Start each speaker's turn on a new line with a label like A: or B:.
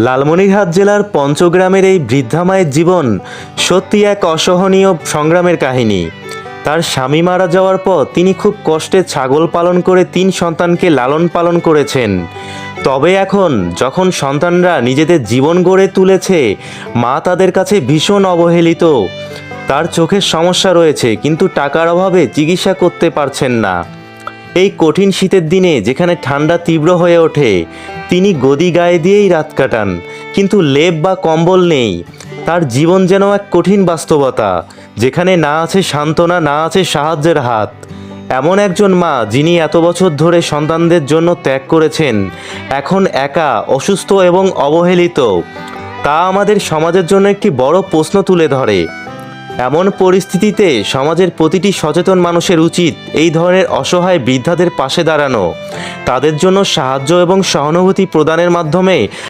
A: লালমনিরহাট জেলার পঞ্চগ্রামের এই বৃদ্ধা মায়ের জীবন সত্যি এক অসহনীয় সংগ্রামের কাহিনী। তার স্বামী মারা যাওয়ার পর তিনি খুব কষ্টে ছাগল পালন করে 3 সন্তানকে লালন পালন করেছেন। তবে এখন যখন সন্তানরা নিজেদের জীবন গড়ে তুলেছে, মা তাদের কাছে ভীষণ অবহেলিত। তার চোখের সমস্যা রয়েছে, কিন্তু টাকার অভাবে চিকিৎসা করতে পারছেন না। এই কঠিন শীতের দিনে যেখানে ঠান্ডা তীব্র হয়ে ওঠে, তিনি গদি গায়ে দিয়েই রাত কাটান, কিন্তু লেপ বা কম্বল নেই। তার জীবন যেন এক কঠিন বাস্তবতা, যেখানে না আছে সান্ত্বনা, না আছে সাহায্যের হাত। এমন একজন মা যিনি এত বছর ধরে সন্তানদের জন্য ত্যাগ করেছেন, এখন একা, অসুস্থ এবং অবহেলিত। তা আমাদের সমাজের জন্য একটি বড় প্রশ্ন তুলে ধরে। এমন পরিস্থিতিতে সমাজের প্রতিটি সচেতন মানুষের উচিত এই ধরনের অসহায় বৃদ্ধাদের পাশে দাঁড়ানো, তাদের জন্য সাহায্য এবং সহানুভূতি প্রদানের মাধ্যমে